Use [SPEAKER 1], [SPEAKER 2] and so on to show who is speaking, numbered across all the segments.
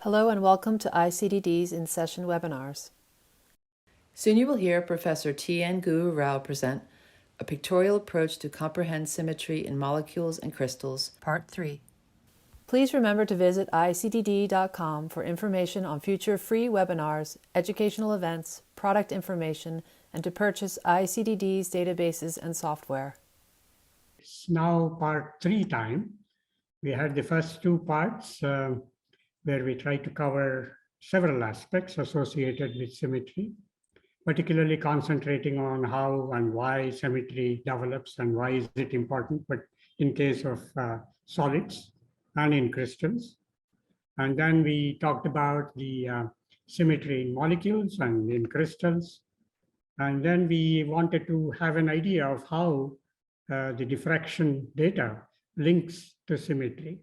[SPEAKER 1] Hello and welcome to ICDD's in-session webinars. Soon you will hear Professor T.N. Guru Rao present A Pictorial Approach to Comprehend Symmetry in Molecules and Crystals, Part 3. Please remember to visit icdd.com for information on future free webinars, educational events, product information, and to purchase ICDD's databases and software.
[SPEAKER 2] It's now part 3 time. We had the first 2 parts where we tried to cover several aspects associated with symmetry, particularly concentrating on how and why symmetry develops and why is it important, but in case of solids and in crystals. And then we talked about the symmetry in molecules and in crystals. And then we wanted to have an idea of how the diffraction data links to symmetry.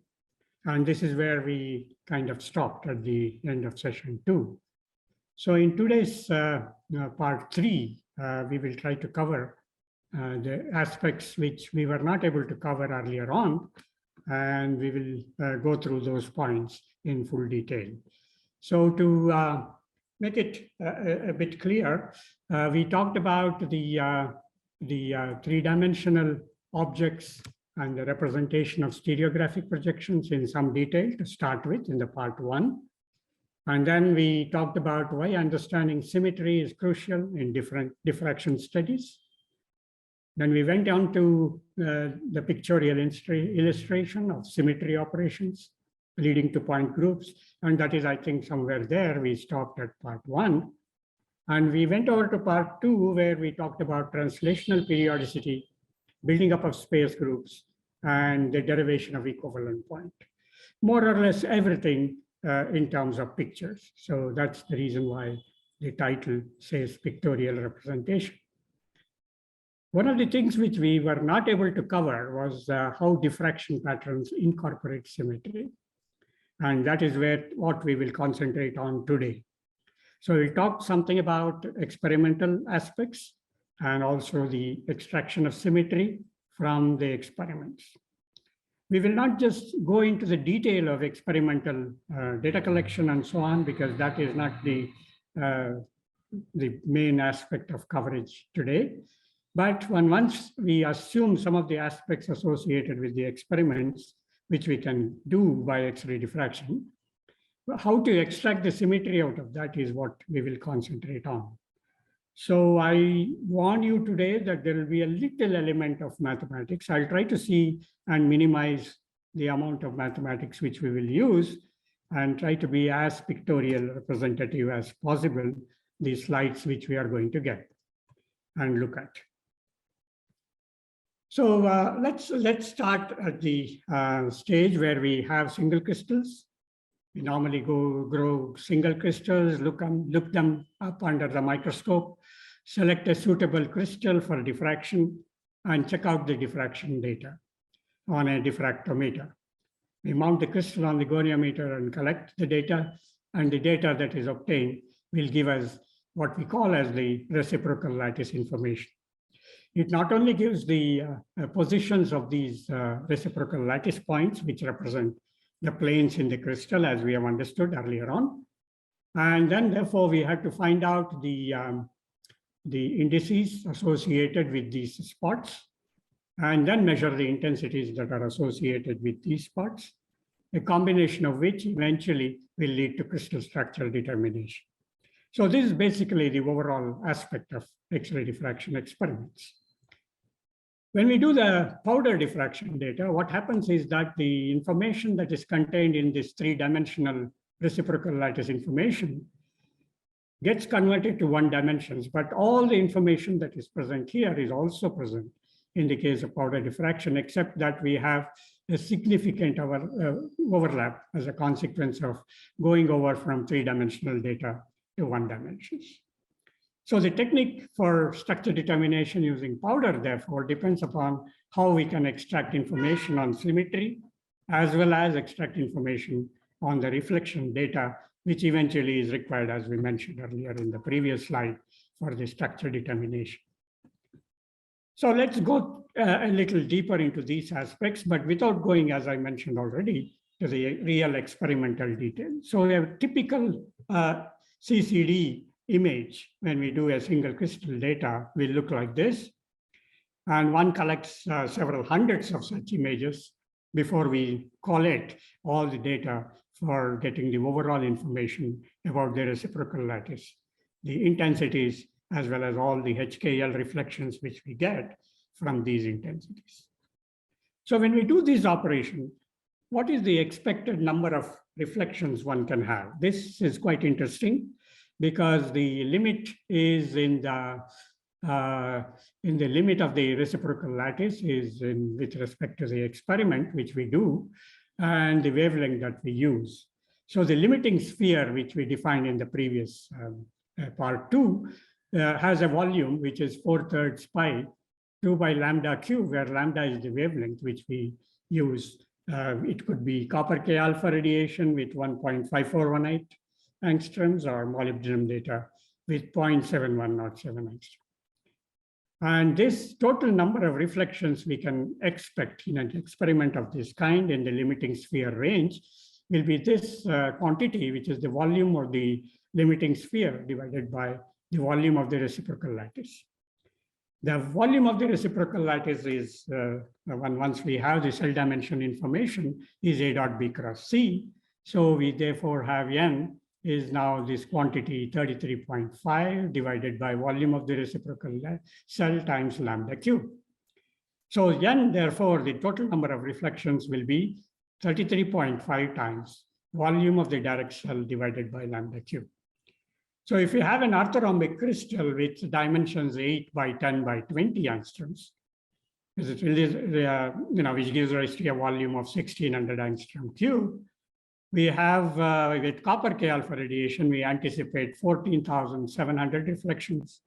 [SPEAKER 2] And this is where we kind of stopped at the end of session 2. So in today's part 3, we will try to cover the aspects which we were not able to cover earlier on, and we will go through those points in full detail. So to make it a bit clear, we talked about the 3-dimensional objects and the representation of stereographic projections in some detail to start with in the part 1. And then we talked about why understanding symmetry is crucial in different diffraction studies. Then we went on to the pictorial illustration of symmetry operations leading to point groups. And that is, I think, somewhere there we stopped at part 1. And we went over to part 2, where we talked about translational periodicity, building up of space groups, and the derivation of equivalent point. More or less everything in terms of pictures. So that's the reason why the title says pictorial representation. One of the things which we were not able to cover was how diffraction patterns incorporate symmetry. And that is what we will concentrate on today. So we'll talk something about experimental aspects and also the extraction of symmetry from the experiments. We will not just go into the detail of experimental data collection and so on, because that is not the main aspect of coverage today. But once we assume some of the aspects associated with the experiments, which we can do by X-ray diffraction, how to extract the symmetry out of that is what we will concentrate on. So I warn you today that there will be a little element of mathematics. I'll try to see and minimize the amount of mathematics which we will use and try to be as pictorial representative as possible, the slides which we are going to get and look at. So let's start at the stage where we have single crystals. We normally grow single crystals, look them up under the microscope, select a suitable crystal for diffraction, and check out the diffraction data on a diffractometer. We mount the crystal on the goniometer and collect the data, and the data that is obtained will give us what we call as the reciprocal lattice information. It not only gives the positions of these reciprocal lattice points, which represent the planes in the crystal, as we have understood earlier on. And then, therefore, we had to find out the indices associated with these spots, and then measure the intensities that are associated with these spots, a combination of which eventually will lead to crystal structure determination. So this is basically the overall aspect of X-ray diffraction experiments. When we do the powder diffraction data, what happens is that the information that is contained in this 3-dimensional reciprocal lattice information gets converted to 1 dimensions, but all the information that is present here is also present in the case of powder diffraction, except that we have a significant overlap as a consequence of going over from 3-dimensional data to 1 dimensions. So the technique for structure determination using powder, therefore, depends upon how we can extract information on symmetry, as well as extract information on the reflection data, which eventually is required, as we mentioned earlier in the previous slide, for the structure determination. So let's go a little deeper into these aspects, but without going, as I mentioned already, to the real experimental detail. So we have a typical CCD image when we do a single crystal data will look like this. And one collects several hundreds of such images before we collect all the data for getting the overall information about the reciprocal lattice, the intensities, as well as all the HKL reflections which we get from these intensities. So when we do this operation, what is the expected number of reflections one can have? This is quite interesting because the limit is in the limit of the reciprocal lattice is with respect to the experiment which we do and the wavelength that we use. So the limiting sphere which we defined in the previous part 2 has a volume which is 4/3 pi 2 by lambda cube, where lambda is the wavelength which we use. It could be copper K alpha radiation with 1.5418 angstroms or molybdenum data with 0.7107 angstrom. And this total number of reflections we can expect in an experiment of this kind in the limiting sphere range will be this quantity, which is the volume of the limiting sphere divided by the volume of the reciprocal lattice. The volume of the reciprocal lattice is, once we have the cell dimension information, is A dot B cross C. So we therefore have N is now this quantity 33.5 divided by volume of the reciprocal cell times lambda cube. So N, therefore, the total number of reflections will be 33.5 times volume of the direct cell divided by lambda cube. So if you have an orthorhombic crystal with dimensions 8 by 10 by 20 angstroms, which gives rise to a volume of 1600 angstrom cube, we have with copper K alpha radiation, we anticipate 14,700 reflections.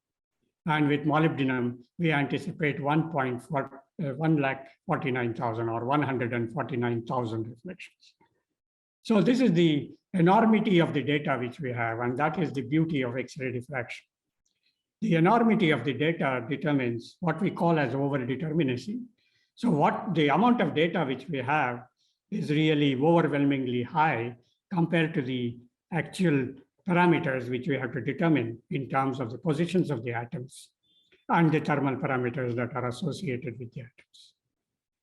[SPEAKER 2] And with molybdenum, we anticipate 1,49,000 or 149,000 reflections. So this is the enormity of the data which we have, and that is the beauty of X-ray diffraction. The enormity of the data determines what we call as overdeterminacy. So what the amount of data which we have is really overwhelmingly high compared to the actual parameters which we have to determine in terms of the positions of the atoms and the thermal parameters that are associated with the atoms.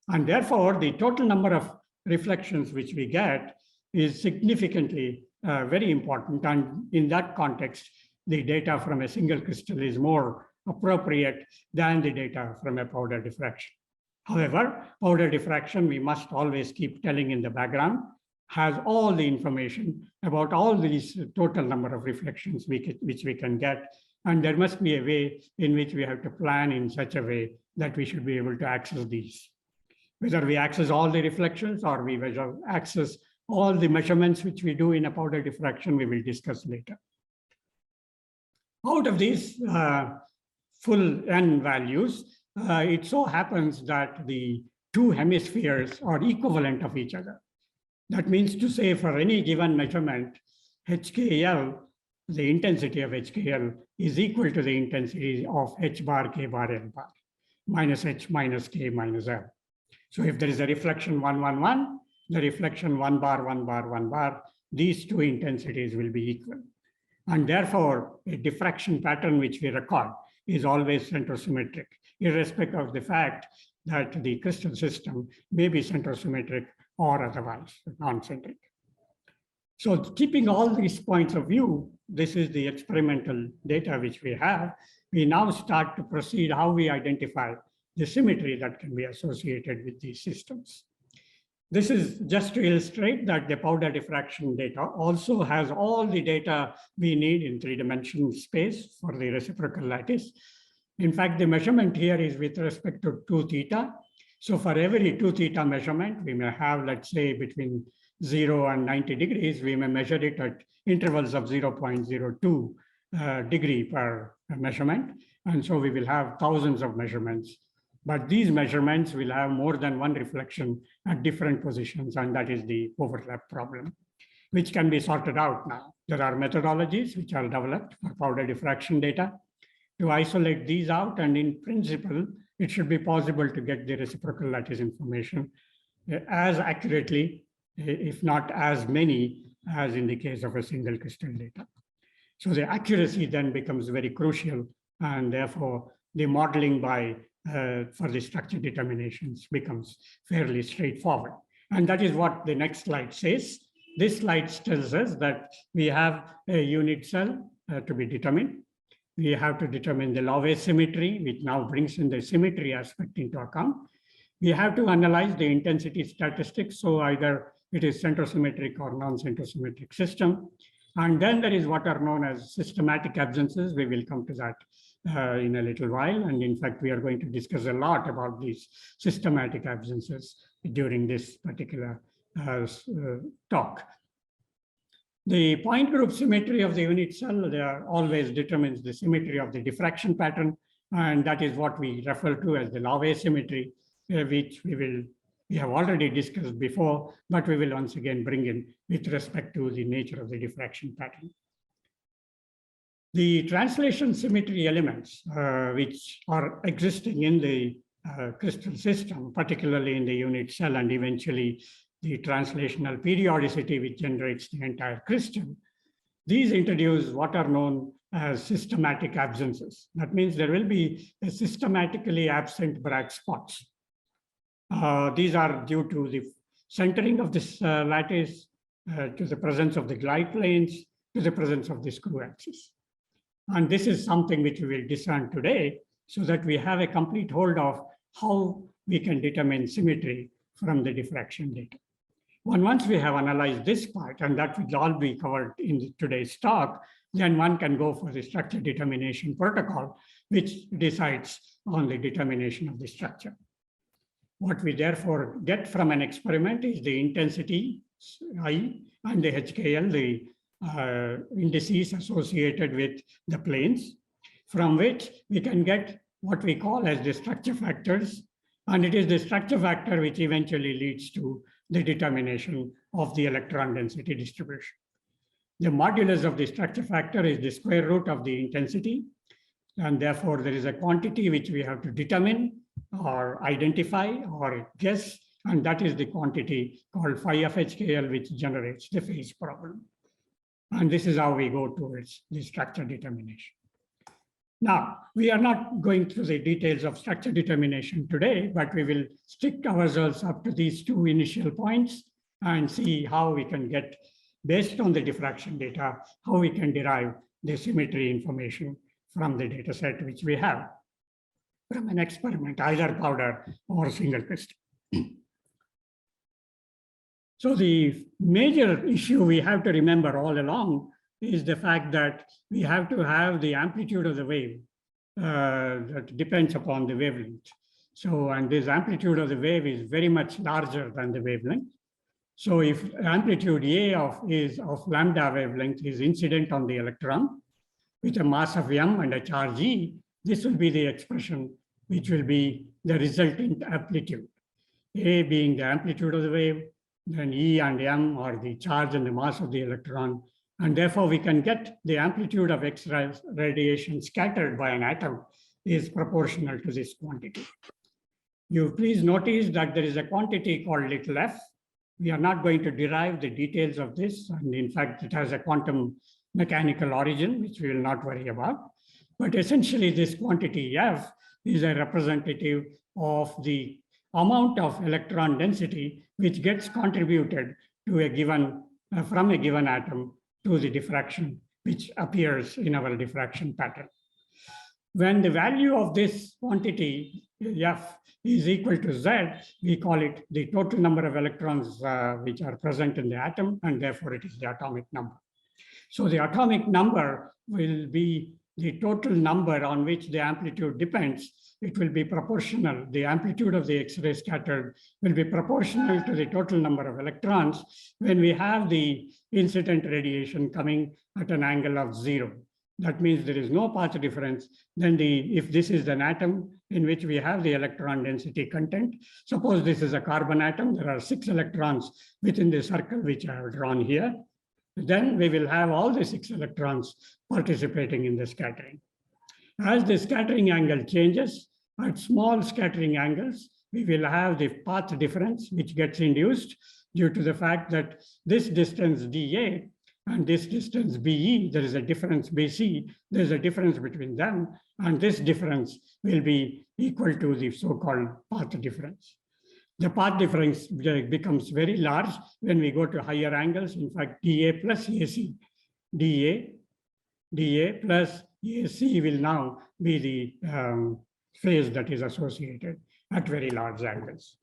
[SPEAKER 2] And therefore, the total number of reflections which we get is significantly very important. And in that context, the data from a single crystal is more appropriate than the data from a powder diffraction. However, powder diffraction, we must always keep telling in the background, has all the information about all these total number of reflections which we can get. And there must be a way in which we have to plan in such a way that we should be able to access these. Whether we access all the reflections or we access all the measurements which we do in a powder diffraction, we will discuss later. Out of these full N values, it so happens that the two hemispheres are equivalent of each other. That means to say for any given measurement, HKL, the intensity of HKL is equal to the intensity of H bar, K bar, L bar, minus H minus K minus L. So if there is a reflection 1, 1, 1, the reflection 1 bar, 1 bar, 1 bar, these two intensities will be equal. And therefore, a diffraction pattern which we record is always centrosymmetric, irrespective of the fact that the crystal system may be centrosymmetric or otherwise non-centric. So keeping all these points of view, this is the experimental data which we have. We now start to proceed how we identify the symmetry that can be associated with these systems. This is just to illustrate that the powder diffraction data also has all the data we need in three-dimensional space for the reciprocal lattice. In fact, the measurement here is with respect to 2 theta. So for every 2 theta measurement, we may have, let's say, between 0 and 90 degrees, we may measure it at intervals of 0.02 degree per measurement. And so we will have thousands of measurements. But these measurements will have more than one reflection at different positions, and that is the overlap problem, which can be sorted out now. There are methodologies which are developed for powder diffraction data to isolate these out, and in principle, it should be possible to get the reciprocal lattice information as accurately if not as many as in the case of a single crystal data. So the accuracy then becomes very crucial, and therefore the modeling for the structure determinations becomes fairly straightforward. And that is what the next slide says. This slide tells us that we have a unit cell to be determined. We have to determine the Laue symmetry, which now brings in the symmetry aspect into account. We have to analyze the intensity statistics. So either it is centrosymmetric or non-centrosymmetric system. And then there is what are known as systematic absences. We will come to that in a little while. And in fact, we are going to discuss a lot about these systematic absences during this particular talk. The point group symmetry of the unit cell always determines the symmetry of the diffraction pattern. And that is what we refer to as the Laue symmetry, which we have already discussed before, but we will once again bring in with respect to the nature of the diffraction pattern. The translation symmetry elements, which are existing in the crystal system, particularly in the unit cell and eventually the translational periodicity which generates the entire crystal, these introduce what are known as systematic absences. That means there will be a systematically absent Bragg spots. These are due to the centering of this lattice, to the presence of the glide planes, to the presence of the screw axis. And this is something which we will discern today so that we have a complete hold of how we can determine symmetry from the diffraction data. Once we have analyzed this part, and that will all be covered in today's talk, then one can go for the structure determination protocol, which decides on the determination of the structure. What we therefore get from an experiment is the intensity I and the HKL, the indices associated with the planes, from which we can get what we call as the structure factors. And it is the structure factor which eventually leads to the determination of the electron density distribution. The modulus of the structure factor is the square root of the intensity. And therefore, there is a quantity which we have to determine or identify or guess, and that is the quantity called phi of HKL, which generates the phase problem. And this is how we go towards the structure determination. Now, we are not going through the details of structure determination today, but we will stick ourselves up to these two initial points and see how we can get, based on the diffraction data, how we can derive the symmetry information from the data set which we have from an experiment, either powder or single crystal. So the major issue we have to remember all along is the fact that we have to have the amplitude of the wave that depends upon the wavelength. So, and this amplitude of the wave is very much larger than the wavelength. So if amplitude A of lambda wavelength is incident on the electron with a mass of m and a charge E, this will be the expression which will be the resultant amplitude. A being the amplitude of the wave, then E and m are the charge and the mass of the electron. And therefore, we can get the amplitude of X-ray radiation scattered by an atom is proportional to this quantity. You please notice that there is a quantity called little f. We are not going to derive the details of this. And in fact, it has a quantum mechanical origin, which we will not worry about. But essentially, this quantity f is a representative of the amount of electron density which gets contributed to a given, from a given atom to the diffraction, which appears in our diffraction pattern. When the value of this quantity, F, is equal to Z, we call it the total number of electrons which are present in the atom, and therefore it is the atomic number. So the atomic number will be the total number on which the amplitude depends. It will be proportional. The amplitude of the X-ray scattered will be proportional to the total number of electrons when we have the incident radiation coming at an angle of 0. That means there is no path difference. Then if this is an atom in which we have the electron density content, suppose this is a carbon atom, there are 6 electrons within the circle which I have drawn here. Then we will have all the 6 electrons participating in the scattering. As the scattering angle changes, at small scattering angles, we will have the path difference, which gets induced due to the fact that this distance dA and this distance BE, there is a difference BC, there's a difference between them, and this difference will be equal to the so-called path difference. The path difference becomes very large when we go to higher angles. In fact, dA plus AC, dA plus AC will now be the phase that is associated at very large angles.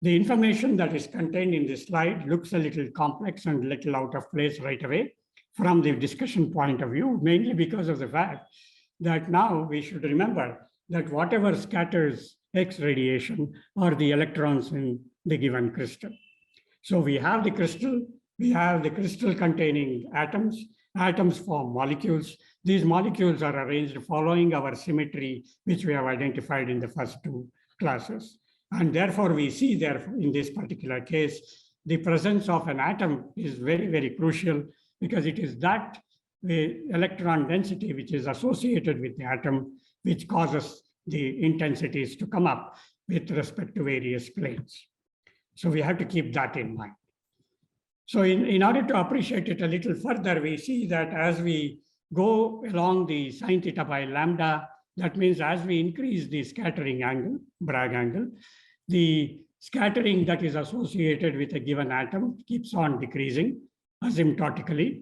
[SPEAKER 2] The information that is contained in this slide looks a little complex and a little out of place right away from the discussion point of view, mainly because of the fact that now we should remember that whatever scatters X radiation are the electrons in the given crystal. So we have the crystal containing atoms. Atoms form molecules. These molecules are arranged following our symmetry, which we have identified in the first two classes. And therefore, we see there in this particular case, the presence of an atom is very, very crucial because it is that electron density which is associated with the atom which causes the intensities to come up with respect to various planes. So we have to keep that in mind. So in order to appreciate it a little further, we see that as we go along the sine theta by lambda, that means as we increase the scattering angle, Bragg angle, the scattering that is associated with a given atom keeps on decreasing asymptotically.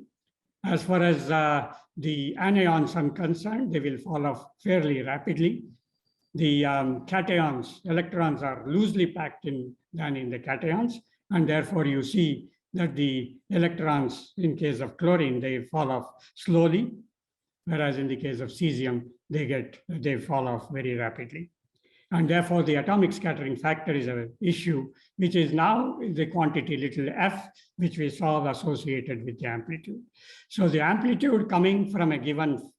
[SPEAKER 2] As far as the anions are concerned, they will fall off fairly rapidly. The cations, electrons are loosely packed than in the cations, and therefore you see that the electrons, in case of chlorine, they fall off slowly, whereas in the case of cesium, they fall off very rapidly. And therefore, the atomic scattering factor is an issue, which is now the quantity little f, which we saw associated with the amplitude. So the amplitude coming from a given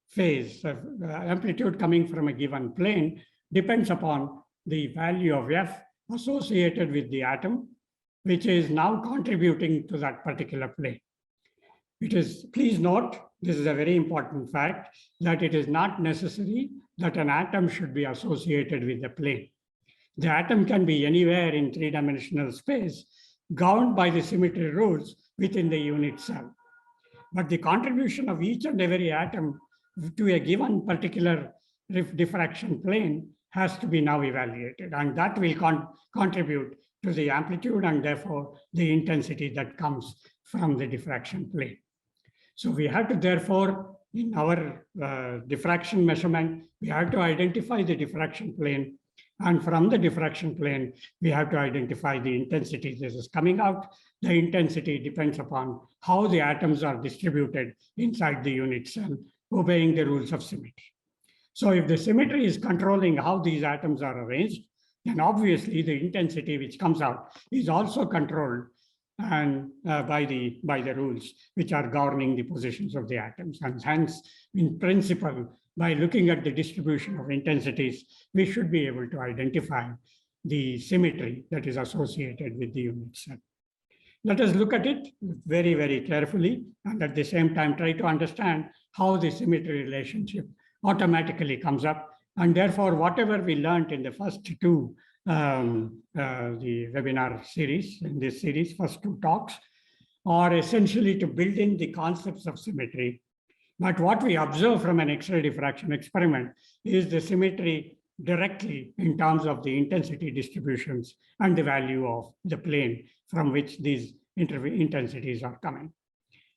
[SPEAKER 2] phase, amplitude coming from a given plane depends upon the value of f associated with the atom, which is now contributing to that particular plane. Please note, this is a very important fact, that it is not necessary that an atom should be associated with the plane. The atom can be anywhere in three-dimensional space, governed by the symmetry rules within the unit cell. But the contribution of each and every atom to a given particular diffraction plane has to be now evaluated, and that will contribute to the amplitude and therefore the intensity that comes from the diffraction plane. So we have to therefore, in our diffraction measurement, we have to identify the diffraction plane, and from the diffraction plane, we have to identify the intensity this is coming out. The intensity depends upon how the atoms are distributed inside the unit cell, obeying the rules of symmetry. So if the symmetry is controlling how these atoms are arranged, then obviously the intensity which comes out is also controlled and by the rules which are governing the positions of the atoms. And hence, in principle, by looking at the distribution of intensities, we should be able to identify the symmetry that is associated with the unit cell. Let us look at it very, very carefully, and at the same time try to understand how the symmetry relationship automatically comes up. And therefore, whatever we learned in the first two, the webinar series, in this series, first two talks, are essentially to build in the concepts of symmetry. But what we observe from an X-ray diffraction experiment is the symmetry directly in terms of the intensity distributions and the value of the plane from which these intensities are coming.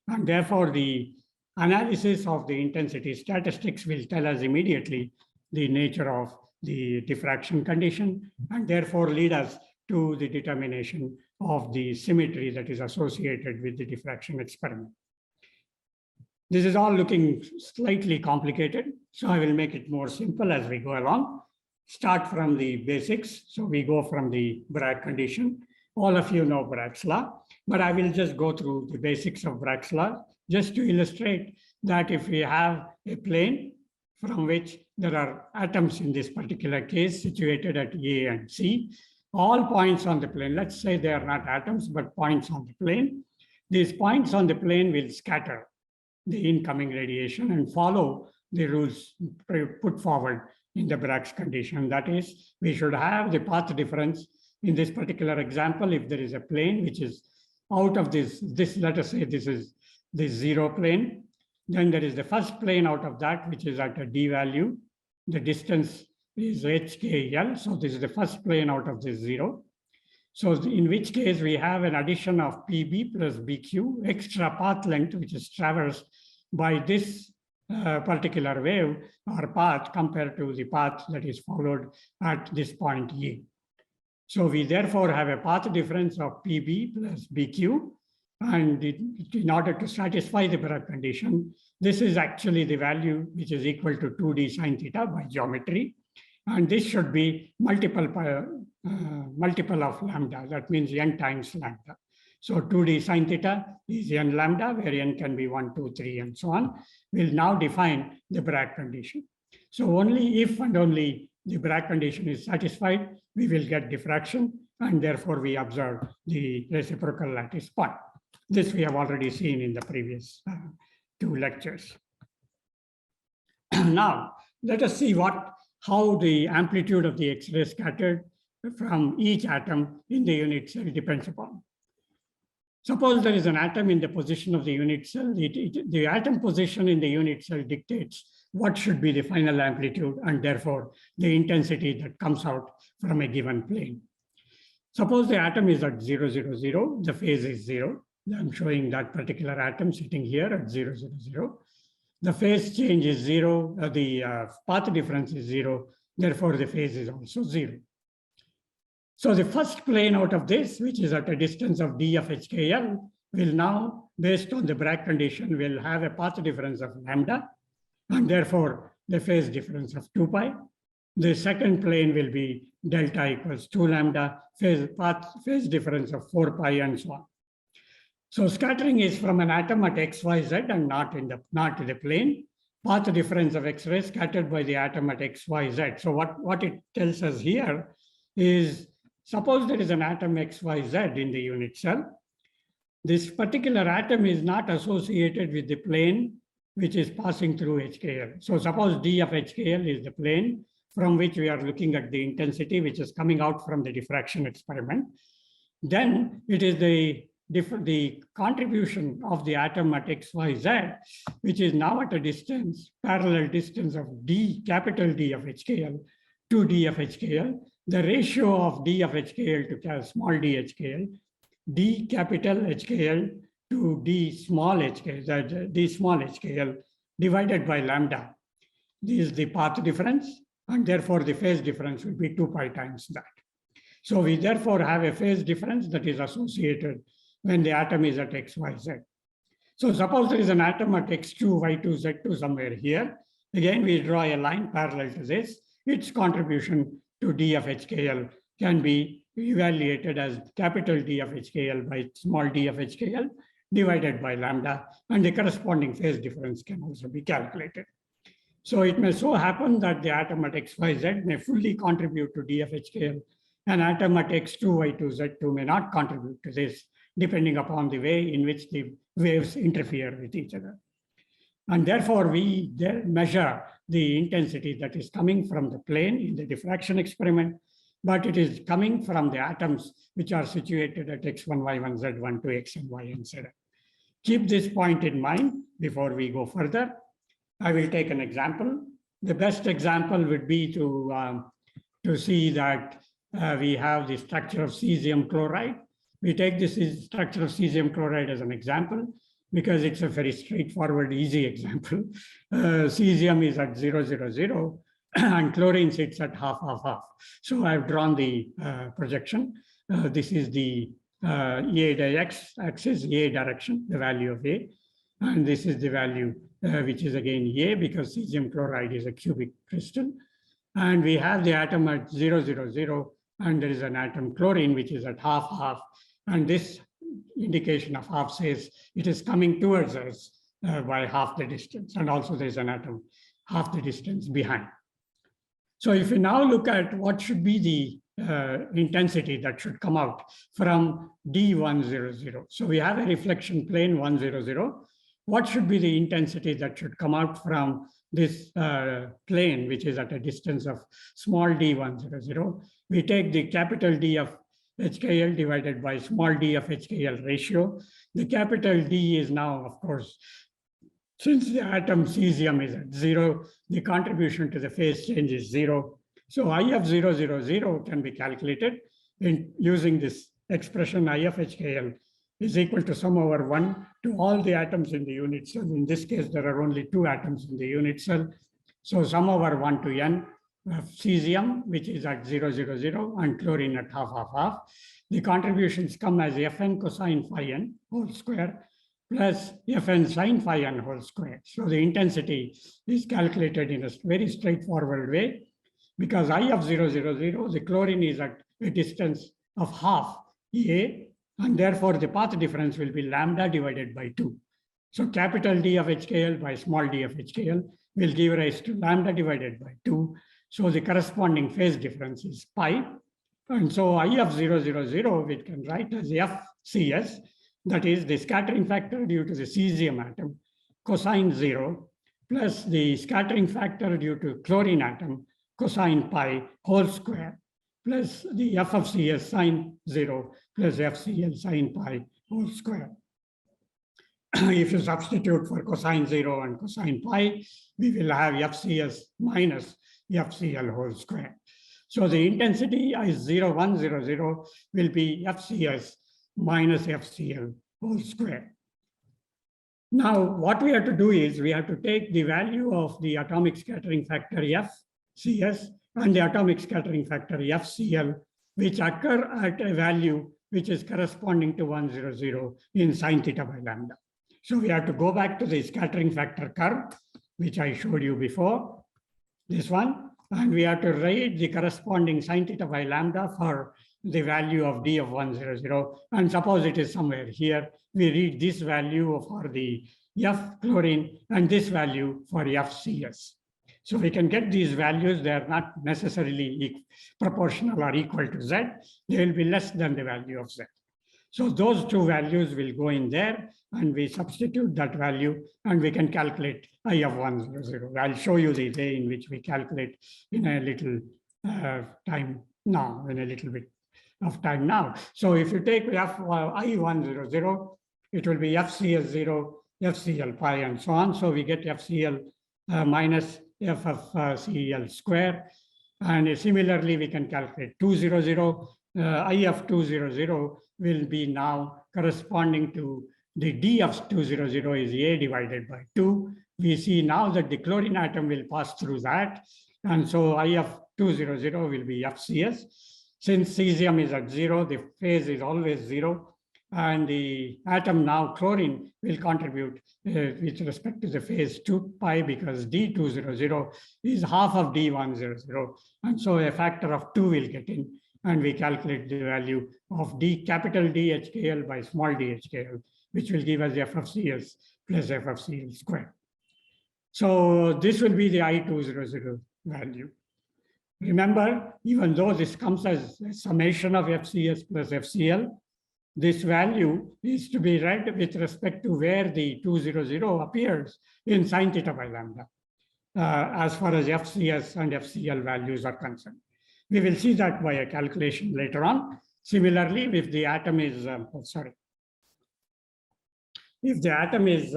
[SPEAKER 2] And therefore, the analysis of the intensity statistics will tell us immediately the nature of the diffraction condition, and therefore lead us to the determination of the symmetry that is associated with the diffraction experiment. This is all looking slightly complicated, so I will make it more simple as we go along. Start from the basics. So we go from the Bragg condition. All of you know Bragg's law, but I will just go through the basics of Bragg's law just to illustrate that if we have a plane from which there are atoms in this particular case situated at A and C, all points on the plane, let's say they are not atoms, but points on the plane. These points on the plane will scatter the incoming radiation and follow the rules put forward in the Bragg's condition. That is, we should have the path difference in this particular example. If there is a plane which is out of this, let us say this is the 0 plane, then there is the first plane out of that, which is at a d value. The distance is HKL. So this is the first plane out of this 0. So in which case we have an addition of PB plus BQ, extra path length, which is traversed by this particular wave or path compared to the path that is followed at this point E. So we therefore have a path difference of PB plus BQ. And in order to satisfy the Bragg condition, this is actually the value which is equal to 2d sine theta by geometry. And this should be multiple of lambda. That means n times lambda. So 2d sine theta is n lambda, where n can be 1, 2, 3, and so on. We'll now define the Bragg condition. So only if and only the Bragg condition is satisfied, we will get diffraction, and therefore we observe the reciprocal lattice point. This we have already seen in the previous 2 lectures. Now, let us see how the amplitude of the X-ray scattered from each atom in the unit cell depends upon. Suppose there is an atom in the position of the unit cell. The atom position in the unit cell dictates what should be the final amplitude and therefore the intensity that comes out from a given plane. Suppose the atom is at 0, 0, 0, the phase is 0. I'm showing that particular atom sitting here at 0, 0, 0. The phase change is 0, the path difference is 0, therefore the phase is also 0. So the first plane out of this, which is at a distance of d of HKL, will now, based on the Bragg condition, will have a path difference of lambda, and therefore the phase difference of 2 pi. The second plane will be delta equals 2 lambda, phase difference of 4 pi, and so on. So scattering is from an atom at x, y, z, and not in the plane. Path difference of X-ray scattered by the atom at x, y, z. So what it tells us here is, suppose there is an atom x, y, z in the unit cell. This particular atom is not associated with the plane which is passing through HKL. So suppose d of HKL is the plane from which we are looking at the intensity which is coming out from the diffraction experiment. Then it is the contribution of the atom at x, y, z, which is now at a distance, parallel distance of d, capital D of HKL to d of HKL, the ratio of d of HKL to small d HKL, d capital HKL to d small HKL, that d small HKL divided by lambda. This is the path difference, and therefore the phase difference will be 2 pi times that. So we therefore have a phase difference that is associated when the atom is at x, y, z. So suppose there is an atom at x2, y2, z2 somewhere here. Again, we draw a line parallel to this. Its contribution to d of HKL can be evaluated as capital D of HKL by small d of HKL divided by lambda, and the corresponding phase difference can also be calculated. So it may so happen that the atom at x, y, z may fully contribute to d of HKL. An atom at x2, y2, z2 may not contribute to this, depending upon the way in which the waves interfere with each other. And therefore, we measure the intensity that is coming from the plane in the diffraction experiment, but it is coming from the atoms which are situated at x1, y1, z1 to x and y and z. Keep this point in mind before we go further. I will take an example. The best example would be to see that we have the structure of cesium chloride. We take this structure of cesium chloride as an example because it's a very straightforward, easy example. Cesium is at 0, 0, 0, and chlorine sits at half, half, half. So I've drawn the projection. This is the A x-axis, A direction, the value of A. And this is the value, which is again A, because cesium chloride is a cubic crystal. And we have the atom at 0, 0, 0, and there is an atom chlorine, which is at half, half. And this indication of half says it is coming towards us by half the distance. And also there's an atom half the distance behind. So if we now look at what should be the intensity that should come out from D100. So we have a reflection plane 100. What should be the intensity that should come out from this plane, which is at a distance of small d100, we take the capital D of HKL divided by small d of HKL ratio. The capital D is now, of course, since the atom cesium is at 0, the contribution to the phase change is 0. So I of 0, 0, 0 can be calculated in using this expression I of HKL is equal to sum over 1 to all the atoms in the unit cell. In this case, there are only 2 atoms in the unit cell. So sum over 1 to n of cesium, which is at 0, 0, 0, and chlorine at half, half, half. The contributions come as Fn cosine phi n whole square plus Fn sine phi n whole square. So the intensity is calculated in a very straightforward way. Because I of 0, 0, 0, the chlorine is at a distance of half A, and therefore the path difference will be lambda divided by 2. So capital D of HKL by small d of HKL will give rise to lambda divided by 2. So the corresponding phase difference is pi. And so I of 0, 0, 0, we can write as FCS, that is the scattering factor due to the cesium atom, cosine 0, plus the scattering factor due to chlorine atom, cosine pi whole square, plus the F of CS sine 0 plus FCL sine pi whole square. If you substitute for cosine 0 and cosine pi, we will have FCS minus FCL whole square. So the intensity is 0, 1, 0, 0 will be FCS minus FCL whole square. Now, what we have to do is we have to take the value of the atomic scattering factor FCS and the atomic scattering factor FCL, which occur at a value which is corresponding to 100 in sine theta by lambda. So we have to go back to the scattering factor curve, which I showed you before, this one, and we have to write the corresponding sine theta by lambda for the value of D of 100. And suppose it is somewhere here, we read this value for the F chlorine and this value for FCS. So we can get these values. They are not necessarily proportional or equal to Z. They will be less than the value of Z. So those two values will go in there and we substitute that value and we can calculate I of 100. I'll show you the way in which we calculate in a little time now, in a little bit of time now. So if you take F I 100, it will be FCS 0, FCL pi, and so on. So we get FCL minus F of CL square. And similarly, we can calculate 200. I of 200 will be now corresponding to the D of 200 is A divided by 2. We see now that the chlorine atom will pass through that. And so I of 200 will be FCS. Since cesium is at 0, the phase is always 0. And the atom now, chlorine, will contribute with respect to the phase 2 pi because D200 is half of D100. And so a factor of 2 will get in. And we calculate the value of D capital D HKL by small d HKL, which will give us F of CS plus F of CL square. So this will be the I200 value. Remember, even though this comes as a summation of FCS plus FCL, this value is to be read with respect to where the 200 appears in sine theta by lambda, as far as FCS and FCL values are concerned. We will see that by a calculation later on. Similarly, if the atom is, if the atom is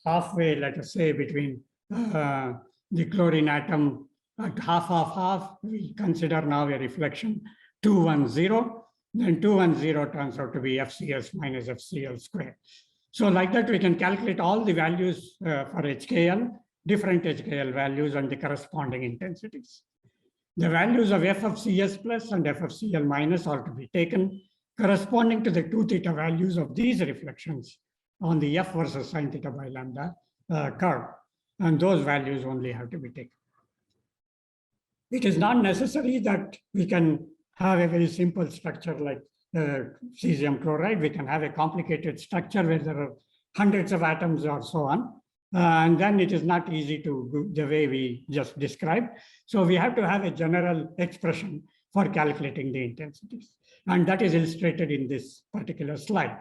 [SPEAKER 2] halfway, let us say, between the chlorine atom at half, half, half, we consider now a reflection 210, then 210 turns out to be FCS minus FCL square. So like that, we can calculate all the values for HKL, different HKL values and the corresponding intensities. The values of F of CS plus and F of CL minus are to be taken corresponding to the 2 theta values of these reflections on the F versus sine theta by lambda curve. And those values only have to be taken. It is not necessary that we can have a very simple structure like cesium chloride. We can have a complicated structure where there are hundreds of atoms or so on. And then it is not easy to do the way we just described. So we have to have a general expression for calculating the intensities. And that is illustrated in this particular slide.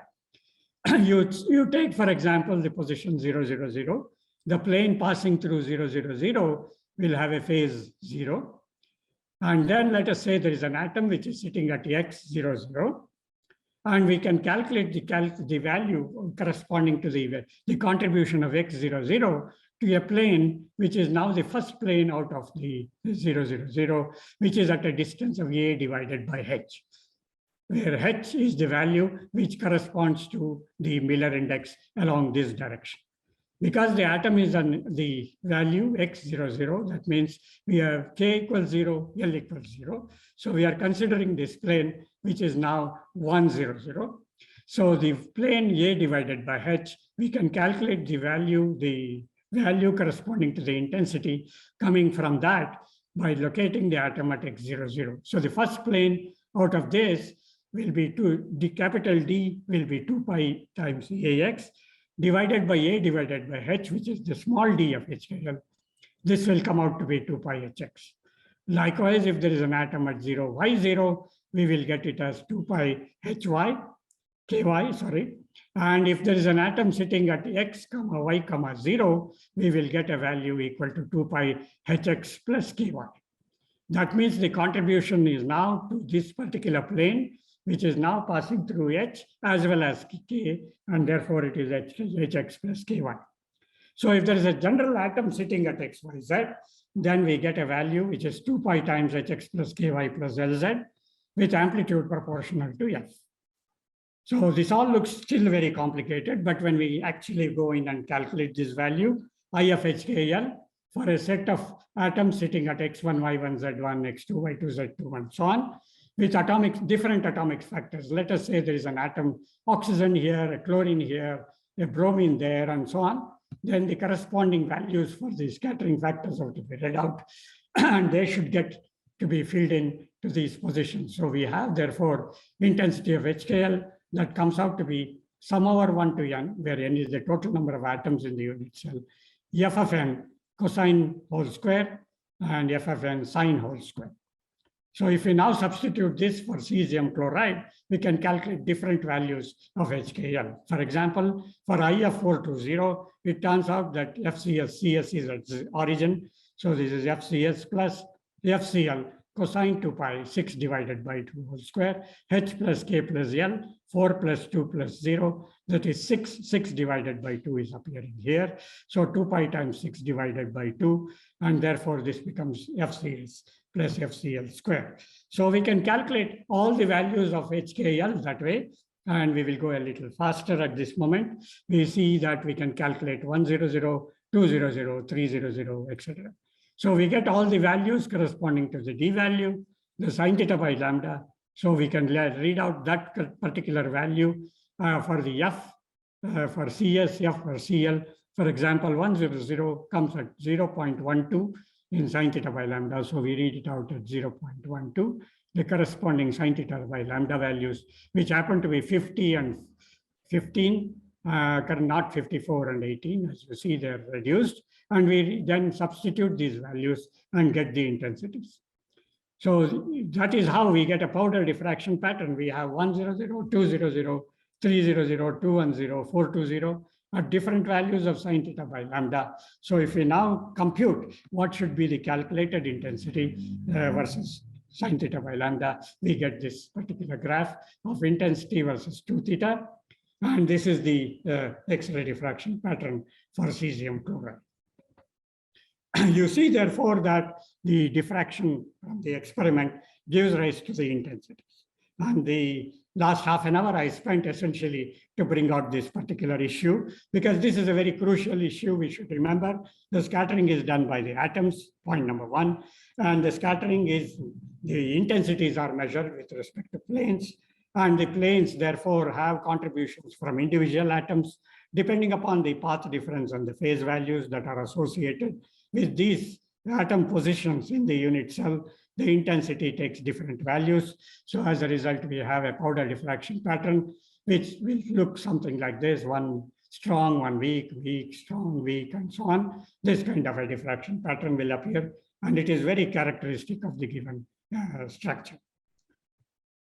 [SPEAKER 2] You take, for example, the position 0, 0, 0. the plane passing through 0, 0, 0 will have a phase 0. And then let us say there is an atom which is sitting at x, 0, 0. And we can calculate the value corresponding to the contribution of x, 0, 0 to a plane, which is now the first plane out of the 0, 0, 0, which is at a distance of a divided by h, where h is the value which corresponds to the Miller index along this direction. Because the atom is on the value x, 0, 0, that means we have k equals 0, L equals 0. So we are considering this plane, which is now 1, 0, 0. So the plane A divided by h, we can calculate the value corresponding to the intensity coming from that by locating the atom at x, 0, 0. So the first plane out of this will be the capital D will be 2 pi times AX divided by A divided by H, which is the small d of HKL. This will come out to be 2 pi HX. Likewise, if there is an atom at 0, Y 0, we will get it as 2 pi HY, KY, sorry. And if there is an atom sitting at X, Y, 0, we will get a value equal to 2 pi HX plus KY. That means the contribution is now to this particular plane, which is now passing through H as well as K, and therefore it is HX plus KY. So if there is a general atom sitting at X, Y, Z, then we get a value which is 2 pi times HX plus KY plus LZ with amplitude proportional to F. So this all looks still very complicated, but when we actually go in and calculate this value, I of HKL for a set of atoms sitting at X1, Y1, Z1, X2, Y2, Z2, and so on, with different atomic factors. Let us say there is an atom, oxygen here, a chlorine here, a bromine there, and so on. Then the corresponding values for the scattering factors have to be read out, and they should get to be filled in to these positions. So we have, therefore, intensity of HKL that comes out to be sum over 1 to n, where n is the total number of atoms in the unit cell, f of n cosine whole square, and f of n sine whole square. So if we now substitute this for cesium chloride, we can calculate different values of HKL. For example, for I of 420, it turns out that CS is at the origin. So this is FCS plus FCL cosine 2 pi 6 divided by 2 whole square, H plus K plus L, 4 plus 2 plus 0, that is 6. 6 divided by 2 is appearing here. So 2 pi times 6 divided by 2, and therefore this becomes FCS plus FCL square. So we can calculate all the values of HKL that way, and we will go a little faster at this moment. We see that we can calculate 100, 200, 300, etc. So we get all the values corresponding to the D value, the sine theta by lambda. So we can read out that particular value for the F, for CS, F for CL. For example, 100 comes at 0.12 in sine theta by lambda. So we read it out at 0.12. The corresponding sine theta by lambda values, which happen to be 50 and 15, not 54 and 18. As you see, they're reduced. And we then substitute these values and get the intensities. So that is how we get a powder diffraction pattern. We have 100, 200, 300, 210, 420 at different values of sine theta by lambda. So if we now compute what should be the calculated intensity versus sine theta by lambda, we get this particular graph of intensity versus 2 theta. And this is the X-ray diffraction pattern for cesium chloride. You see, therefore, that the diffraction from the experiment gives rise to the intensities. And the last half an hour I spent essentially to bring out this particular issue, because this is a very crucial issue. We should remember the scattering is done by the atoms, point number one, and the scattering is, the intensities are measured with respect to planes, and the planes therefore have contributions from individual atoms, depending upon the path difference and the phase values that are associated with these atom positions in the unit cell. The intensity takes different values. So as a result, we have a powder diffraction pattern, which will look something like this: one strong, one weak, weak, strong, weak, and so on. This kind of a diffraction pattern will appear, and it is very characteristic of the given structure.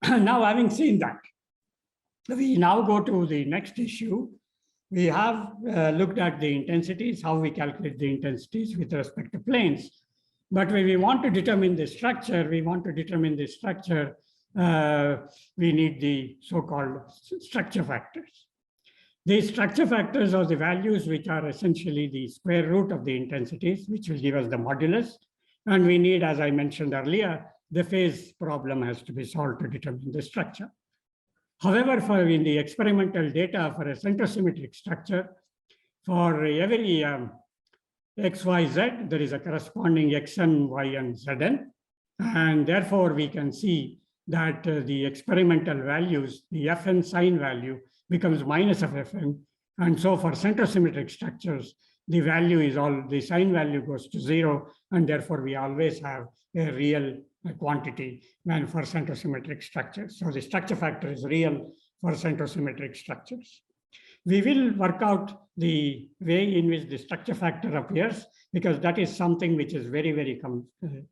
[SPEAKER 2] Now, having seen that, we now go to the next issue, we have looked at the intensities, how we calculate the intensities with respect to planes. But when we want to determine the structure, we need the so-called structure factors. These structure factors are the values which are essentially the square root of the intensities, which will give us the modulus. And we need, as I mentioned earlier, the phase problem has to be solved to determine the structure. However, for in the experimental data for a centrosymmetric structure, for every x, y, z, there is a corresponding xn, yn, zn. And therefore, we can see that the experimental values, the Fn sign value becomes minus of Fn. And so for centrosymmetric structures, the value is the sign value goes to 0. And therefore, we always have a real quantity when for centrosymmetric structures. So the structure factor is real for centrosymmetric structures. We will work out the way in which the structure factor appears, because that is something which is very, very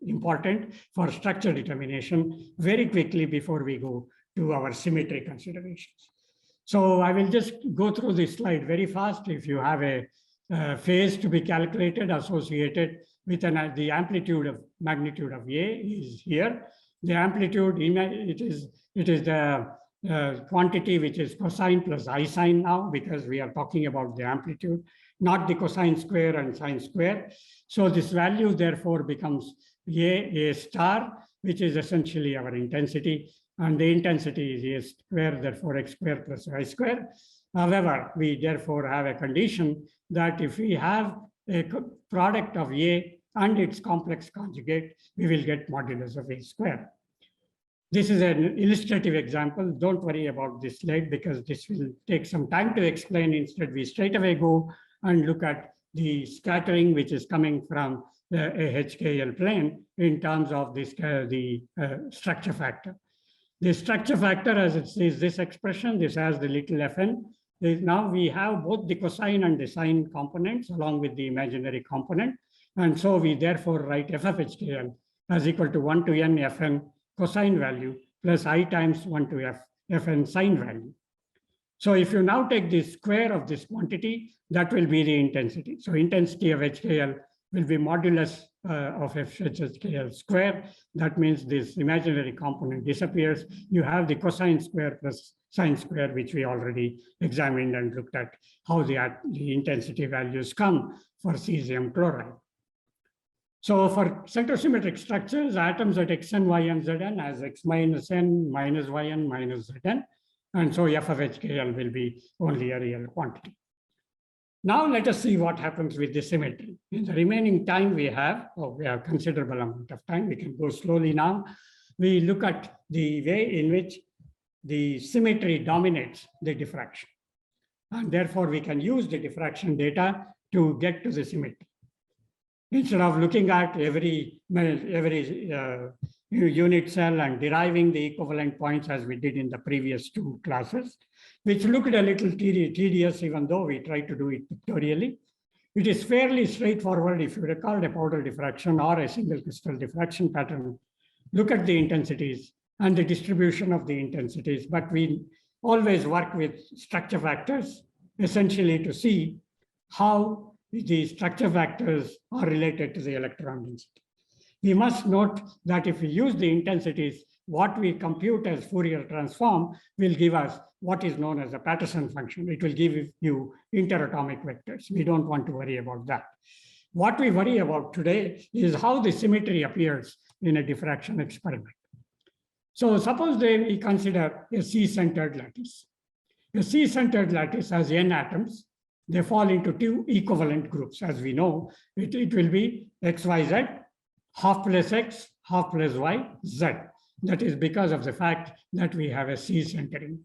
[SPEAKER 2] important for structure determination very quickly before we go to our symmetry considerations. So I will just go through this slide very fast. If you have a phase to be calculated associated with the amplitude of magnitude of A is here. The amplitude, it is the quantity which is cosine plus I sine now, because we are talking about the amplitude, not the cosine square and sine square. So this value therefore becomes A star, which is essentially our intensity, and the intensity is A square, therefore x square plus y square. However, we therefore have a condition that if we have a product of A and its complex conjugate, we will get modulus of A square. This is an illustrative example. Don't worry about this slide because this will take some time to explain. Instead, we straight away go and look at the scattering which is coming from a HKL plane in terms of this, the structure factor. The structure factor, as it says this expression, this has the little fn. Now we have both the cosine and the sine components along with the imaginary component. And so we therefore write f of HKL as equal to 1 to n fn cosine value plus I times 1 to fn sine value. So if you now take the square of this quantity, that will be the intensity. So intensity of HKL will be modulus of HKL square. That means this imaginary component disappears. You have the cosine square plus sine square, which we already examined and looked at how the intensity values come for cesium chloride. So for centrosymmetric structures, atoms at xn, yn, zn as x minus n minus yn minus zn. And so f of HKL will be only a real quantity. Now let us see what happens with the symmetry. In the remaining time we have considerable amount of time. We can go slowly now. We look at the way in which the symmetry dominates the diffraction. And therefore, we can use the diffraction data to get to the symmetry. Instead of looking at every unit cell and deriving the equivalent points as we did in the previous two classes, which looked a little tedious, even though we tried to do it pictorially. It is fairly straightforward. If you recall a powder diffraction or a single crystal diffraction pattern, look at the intensities and the distribution of the intensities. But we always work with structure factors, essentially to see how the structure factors are related to the electron density. We must note that if we use the intensities, what we compute as Fourier transform will give us what is known as a Patterson function. It will give you interatomic vectors. We don't want to worry about that. What we worry about today is how the symmetry appears in a diffraction experiment. So suppose we consider a C-centered lattice. A C-centered lattice has n atoms. They fall into two equivalent groups. As we know, it will be x, y, z, half plus x, half plus y, z. That is because of the fact that we have a C centering.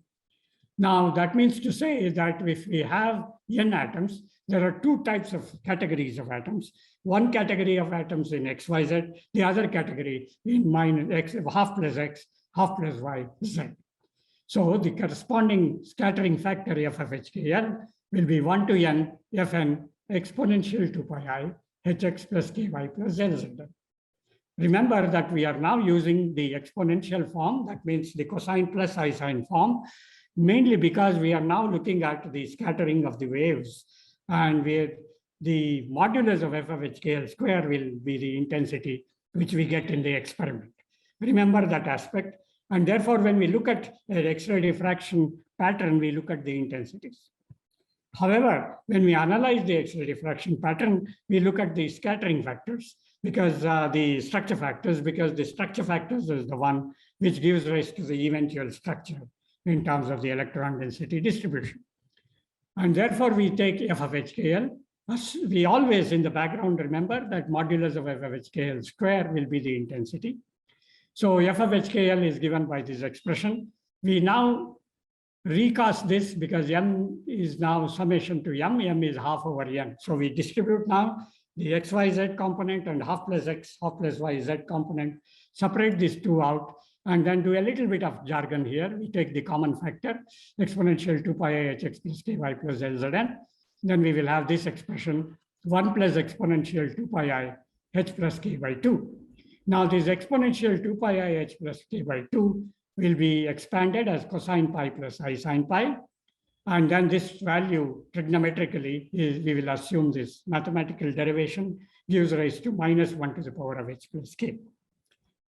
[SPEAKER 2] Now, that means to say that if we have n atoms, there are two types of categories of atoms. One category of atoms in x, y, z, the other category in minus x, half plus x, half plus y, z. So the corresponding scattering factor f of HKL will be 1 to n fn exponential to pi I hx plus ky plus lz. Remember that we are now using the exponential form. That means the cosine plus I sine form. mainly because we are now looking at the scattering of the waves, and the modulus of f of HKL square will be the intensity which we get in the experiment. Remember that aspect. And therefore, when we look at an X-ray diffraction pattern, we look at the intensities. However, when we analyze the X-ray diffraction pattern, we look at the scattering factors because the structure factors, because the structure factors is the one which gives rise to the eventual structure in terms of the electron density distribution. And therefore, we take f of HKL. We always in the background remember that modulus of f of HKL square will be the intensity. So f of HKL is given by this expression. We now recast this because m is now summation to m is half over n. So we distribute now the xyz component and half plus x, half plus yz component, separate these two out, and then do a little bit of jargon here. We take the common factor, exponential 2 pi I hx plus ky plus lzn. Then we will have this expression, 1 plus exponential 2 pi I h plus k by 2. Now this exponential 2 pi I h plus k by 2 will be expanded as cosine pi plus I sine pi. And then this value trigonometrically is, we will assume this mathematical derivation gives rise to minus 1 to the power of h plus k.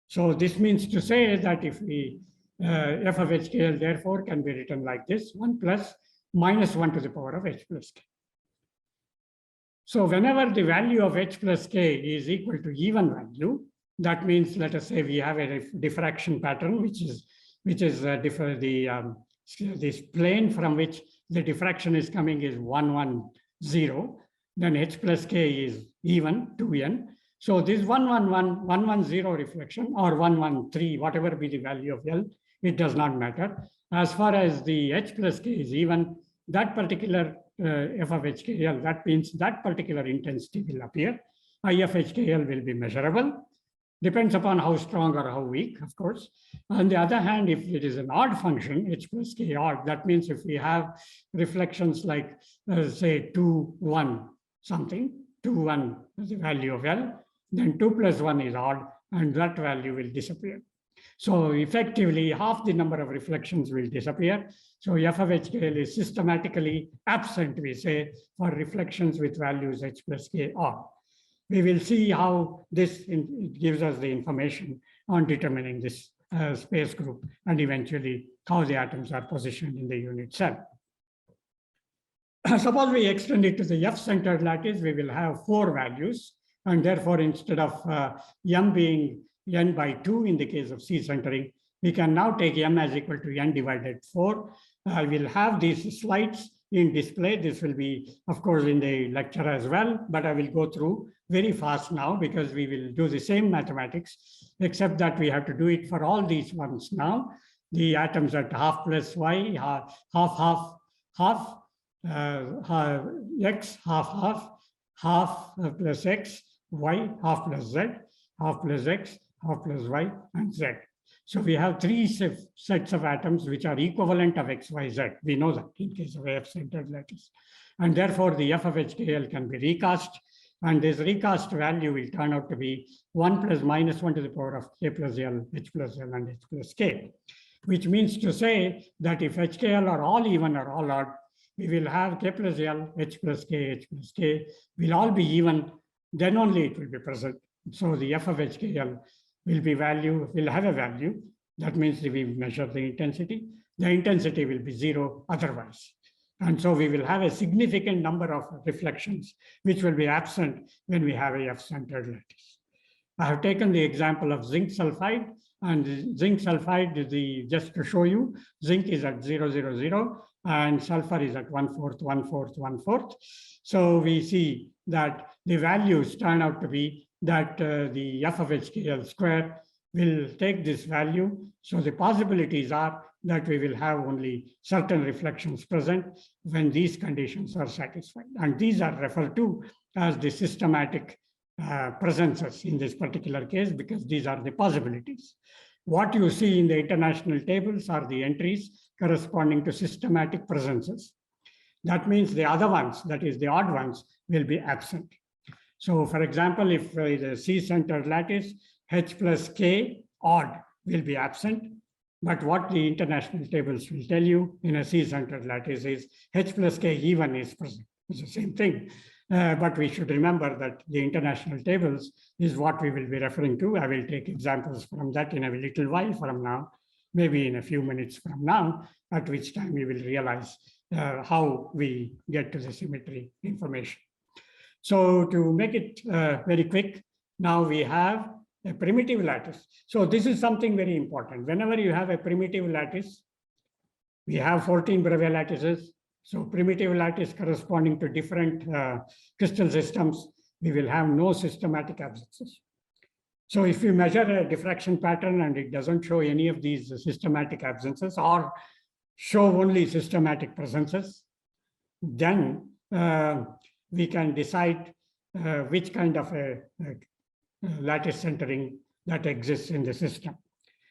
[SPEAKER 2] So this means to say that if we, f of HKL therefore can be written like this, 1 plus minus 1 to the power of h plus k. So whenever the value of h plus k is equal to even value, that means, let us say we have a diffraction pattern, which is this plane from which the diffraction is coming is 1, 1, 0. Then h plus k is even 2n. So this 1, 1, 1, 1, 1, 0 reflection or 1, 1, 3, whatever be the value of L, it does not matter. As far as the h plus k is even, that particular f of HKL, that means that particular intensity will appear. I of HKL will be measurable. Depends upon how strong or how weak, of course. On the other hand, if it is an odd function, h plus k odd, that means if we have reflections like, say, 2, 1 something, 2, 1 is the value of L, then 2 plus 1 is odd, and that value will disappear. So effectively, half the number of reflections will disappear. So f of HKL is systematically absent, we say, for reflections with values h plus k odd. We will see how this gives us the information on determining this space group and eventually how the atoms are positioned in the unit cell. Suppose we extend it to the F-centered lattice, we will have 4 values. And therefore, instead of m being n by 2 in the case of C-centering, we can now take m as equal to n divided 4. I will have these slides in display. This will be, of course, in the lecture as well, but I will go through very fast now because we will do the same mathematics, except that we have to do it for all these ones now. The atoms at half plus y, half, x, half plus x, y, half plus z, half plus x, half plus y, and z. So we have 3 sets of atoms which are equivalent of x, y, z. We know that in case of F-centered lattice. And therefore, the f of HKL can be recast. And this recast value will turn out to be 1 plus minus 1 to the power of k plus L, h plus L, and h plus k. Which means to say that if HKL are all even or all odd, we will have k plus L, h plus k will all be even, then only it will be present. So the f of HKL will have a value. That means we measure the intensity. The intensity will be 0 otherwise. And so we will have a significant number of reflections, which will be absent when we have a F-centered lattice. I have taken the example of zinc sulfide, and zinc sulfide is just to show you, zinc is at 0, 0, 0, and sulfur is at 1/4, 1/4, 1/4. So we see that the values turn out to be that the f of HKL square will take this value. So the possibilities are that we will have only certain reflections present when these conditions are satisfied. And these are referred to as the systematic presences in this particular case, because these are the possibilities. What you see in the international tables are the entries corresponding to systematic presences. That means the other ones, that is the odd ones, will be absent. So for example, if the C-centered lattice, h plus k odd will be absent. But what the international tables will tell you in a C-centered lattice is H plus K even is present. It's the same thing. But we should remember that the international tables is what we will be referring to. I will take examples from that in a little while from now, maybe in a few minutes from now, at which time we will realize how we get to the symmetry information. So to make it very quick, now we have a primitive lattice. So this is something very important. Whenever you have a primitive lattice, we have 14 Bravais lattices. So primitive lattice corresponding to different crystal systems, we will have no systematic absences. So if you measure a diffraction pattern and it doesn't show any of these systematic absences or show only systematic presences, then we can decide which kind of a lattice centering that exists in the system.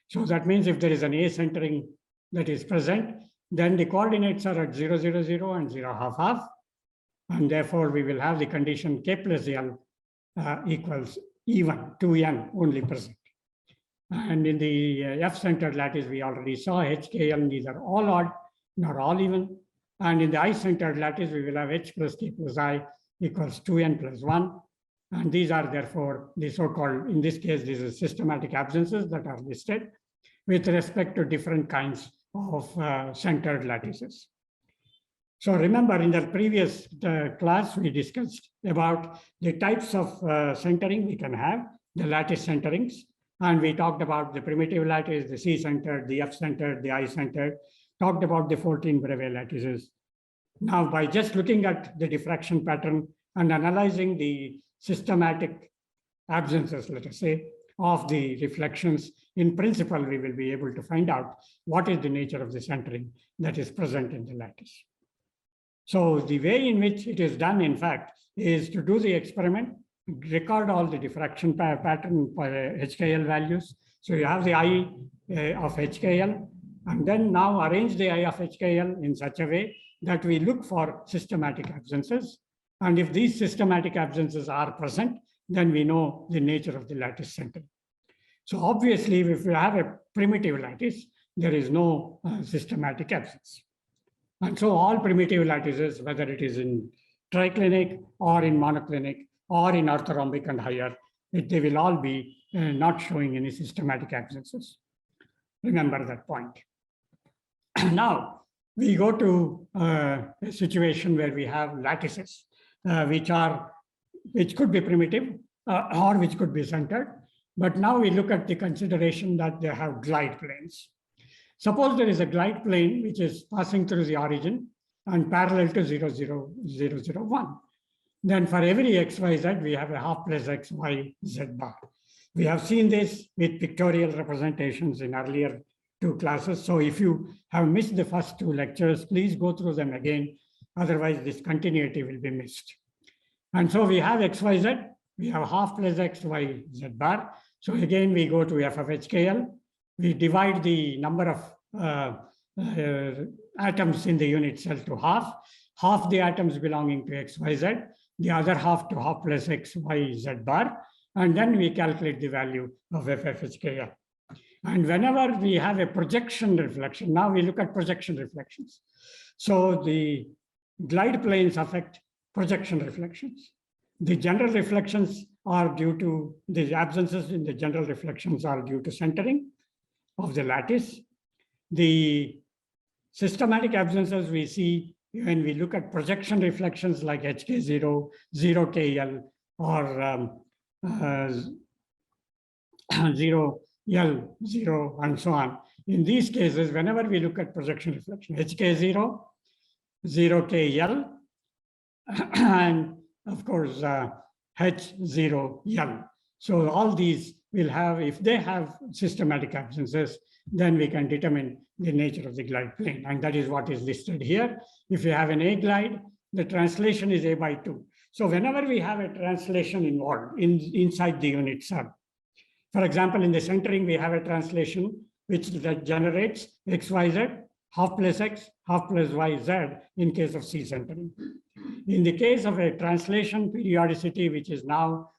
[SPEAKER 2] So that means if there is an A centering that is present, then the coordinates are at 0, 0, 0 and 0, half, half. And therefore, we will have the condition K plus L equals even, 2n only present. And in the F-centered lattice, we already saw HKL, these are all odd, not all even. And in the I-centered lattice, we will have H plus K plus I equals 2n plus 1. And these are therefore the so-called, in this case, these are systematic absences that are listed with respect to different kinds of centered lattices. So remember, in the previous class, we discussed about the types of centering we can have, the lattice centerings. And we talked about the primitive lattice, the C-centered, the F-centered, the I-centered, talked about the 14 Bravais lattices. Now, by just looking at the diffraction pattern and analyzing the systematic absences, let us say, of the reflections, in principle, we will be able to find out what is the nature of the centering that is present in the lattice. So the way in which it is done, in fact, is to do the experiment, record all the diffraction pattern for HKL values. So you have the I of HKL, and then now arrange the I of HKL in such a way that we look for systematic absences. And if these systematic absences are present, then we know the nature of the lattice center. So obviously, if we have a primitive lattice, there is no systematic absence. And so all primitive lattices, whether it is in triclinic or in monoclinic or in orthorhombic and higher, they will all be not showing any systematic absences. Remember that point. Now, we go to a situation where we have lattices, which could be primitive or which could be centered. But now we look at the consideration that they have glide planes. Suppose there is a glide plane which is passing through the origin and parallel to 0, 0, 0, 0, 1. Then for every x, y, z, we have a half plus x, y, z bar. We have seen this with pictorial representations in earlier 2 classes. So if you have missed the first 2 lectures, please go through them again. Otherwise, this continuity will be missed. And so we have x, y, z. We have half plus x, y, z bar. So again, we go to f of HKL. We divide the number of atoms in the unit cell to half the atoms belonging to x, y, z, the other half to half plus x, y, z bar, and then we calculate the value of f of HKL. And whenever we have a projection reflection, now we look at projection reflections. So the glide planes affect projection reflections. The general reflections are due to, the absences in the general reflections are due to centering of the lattice. The systematic absences we see when we look at projection reflections like HK0, 0KL, or 0L, 0, and so on. In these cases, whenever we look at projection reflection, HK0, 0KL, and of course, H0L. So all these will have, if they have systematic absences, then we can determine the nature of the glide plane. And that is what is listed here. If you have an A glide, the translation is A by 2. So whenever we have a translation involved inside the unit cell, for example, in the centering, we have a translation that generates XYZ, half plus X, half plus YZ in case of C centering. In the case of a translation periodicity, which is now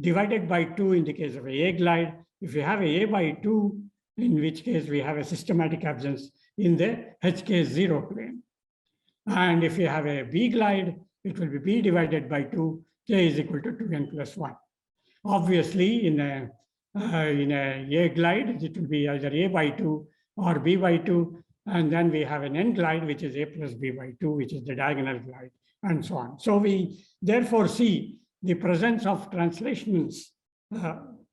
[SPEAKER 2] divided by 2 in the case of a glide, if you have a by 2 in which case we have a systematic absence in the HK0 plane. And if you have a B glide, it will be B divided by 2, K is equal to 2n plus 1. Obviously, in a A glide, it will be either A by 2 or B by 2. And then we have an N glide, which is A plus B by 2, which is the diagonal glide, and so on. So we therefore see the presence of translationals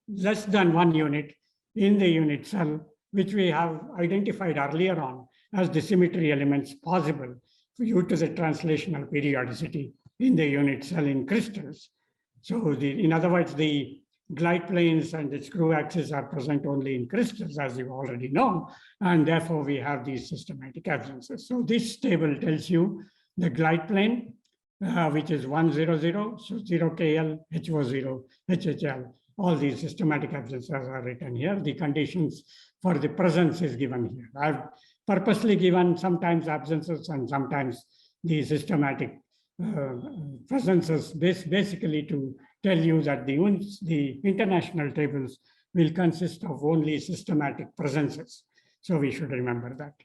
[SPEAKER 2] less than 1 unit in the unit cell, which we have identified earlier on as the symmetry elements possible due to the translational periodicity in the unit cell in crystals. So in other words, the glide planes and the screw axis are present only in crystals, as you already know, and therefore we have these systematic absences. So this table tells you the glide plane, which is 1, 0, 0, so 0 KL, HO 0, HHL. All these systematic absences are written here. The conditions for the presence is given here. I've purposely given sometimes absences and sometimes the systematic presences, basically to tell you that the international tables will consist of only systematic presences. So we should remember that.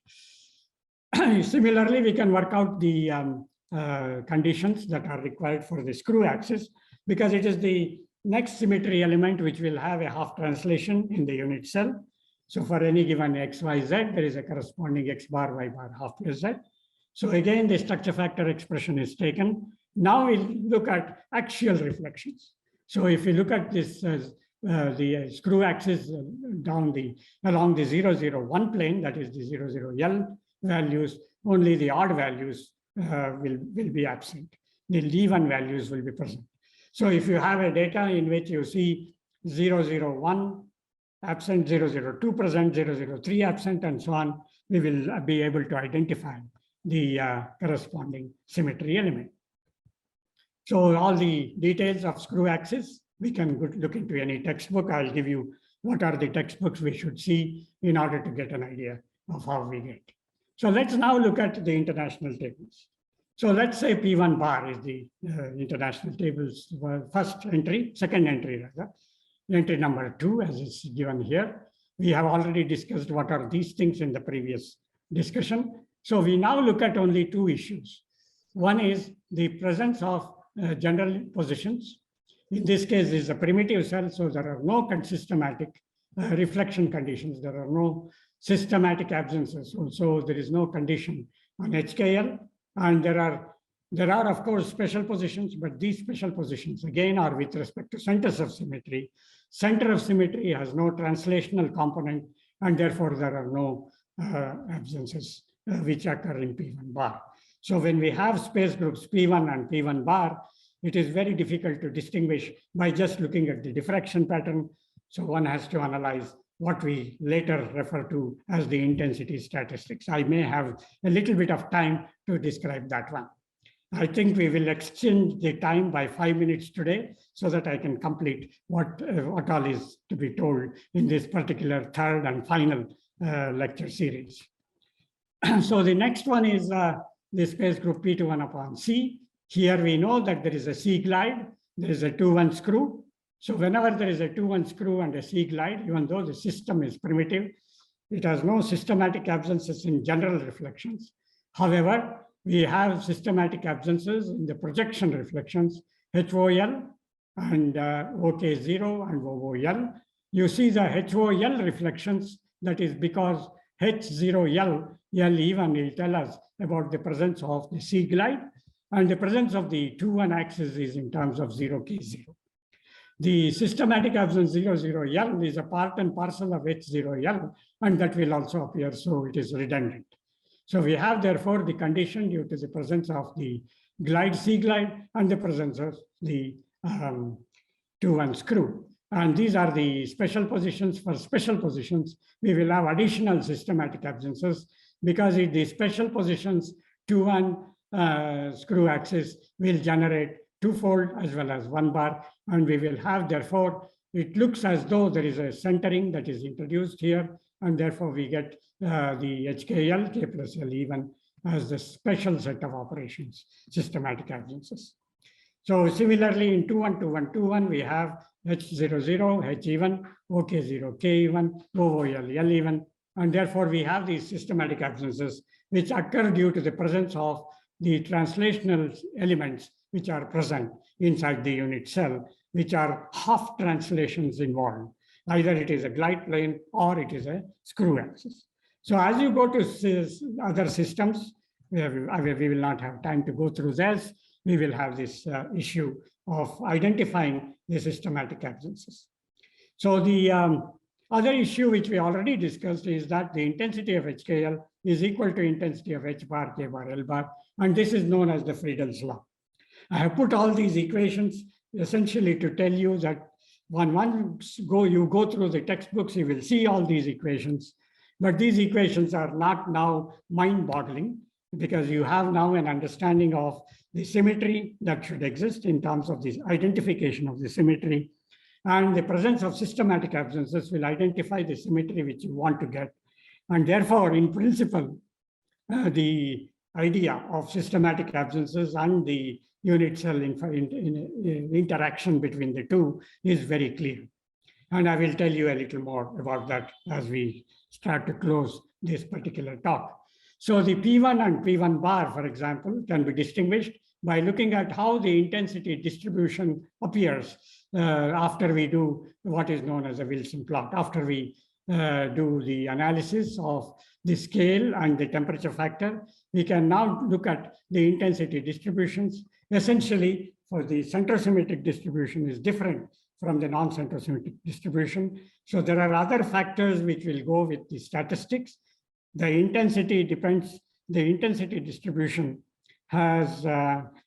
[SPEAKER 2] Similarly, we can work out the conditions that are required for the screw axis, because it is the next symmetry element which will have a half translation in the unit cell. So for any given x, y, z, there is a corresponding x bar, y bar, half plus z. So again, the structure factor expression is taken. Now we'll look at axial reflections. So if you look at this the screw axis along the 0, 0, 1 plane, that is the 0, 0, L values, only the odd values will be absent. The even values will be present. So if you have a data in which you see 0, 0, 1 absent, 0, 0, 2 present, 0, 0, 3 absent, and so on, we will be able to identify the corresponding symmetry element. So all the details of screw axis, we can look into any textbook. I'll give you what are the textbooks we should see in order to get an idea of how we get. So let's now look at the international tables. So let's say P1 bar is the international tables first entry, second entry rather, entry number 2 as is given here. We have already discussed what are these things in the previous discussion. So we now look at only 2 issues. One is the presence of general positions. In this case, is a primitive cell, so there are no systematic reflection conditions. There are no systematic absences. Also, there is no condition on HKL. And there are, of course, special positions, but these special positions, again, are with respect to centers of symmetry. Center of symmetry has no translational component, and therefore there are no absences which occur in P1 bar. So when we have space groups P1 and P1 bar, it is very difficult to distinguish by just looking at the diffraction pattern. So one has to analyze what we later refer to as the intensity statistics. I may have a little bit of time to describe that one. I think we will extend the time by 5 minutes today so that I can complete what all is to be told in this particular third and final lecture series. So the next one is the space group P21 upon C. Here we know that there is a C glide, there is a 2-1 screw. So whenever there is a 2-1 screw and a C glide, even though the system is primitive, it has no systematic absences in general reflections. However, we have systematic absences in the projection reflections, HOL and OK0 and OOL. You see the HOL reflections, that is because H0L, L even will tell us about the presence of the C glide, and the presence of the 2-1 axis is in terms of 0K0. The systematic absence 00L is a part and parcel of H0L, and that will also appear, so it is redundant. So we have, therefore, the condition due to the presence of the glide, C glide, and the presence of the 2-1 screw. And these are the special positions. For special positions, we will have additional systematic absences because the special positions 2-1 screw axis will generate 2-fold as well as 1 bar, and we will have, therefore, it looks as though there is a centering that is introduced here, and therefore we get the HKL, K plus L even, as the special set of operations, systematic absences. So similarly, in 2-1, 2-1, 2-1, we have H00, H even, OK0, K even, OOL, L even. And therefore, we have these systematic absences which occur due to the presence of the translational elements which are present inside the unit cell, which are half translations involved. Either it is a glide plane or it is a screw axis. So as you go to other systems, we will not have time to go through this. We will have this issue of identifying the systematic absences. So the other issue which we already discussed is that the intensity of HKL is equal to intensity of H bar, K bar, L bar, and this is known as the Friedel's law. I have put all these equations essentially to tell you that when you go through the textbooks, you will see all these equations, but these equations are not now mind-boggling because you have now an understanding of the symmetry that should exist in terms of this identification of the symmetry, and the presence of systematic absences will identify the symmetry which you want to get. And therefore, in principle, the idea of systematic absences and the unit cell interaction between the two is very clear. And I will tell you a little more about that as we start to close this particular talk. So the P1 and P1 bar, for example, can be distinguished by looking at how the intensity distribution appears after we do what is known as a Wilson plot, after we do the analysis of the scale and the temperature factor. We can now look at the intensity distributions. Essentially, for the centrosymmetric distribution is different from the non-centrosymmetric distribution. So there are other factors which will go with the statistics. The intensity depends, the intensity distribution has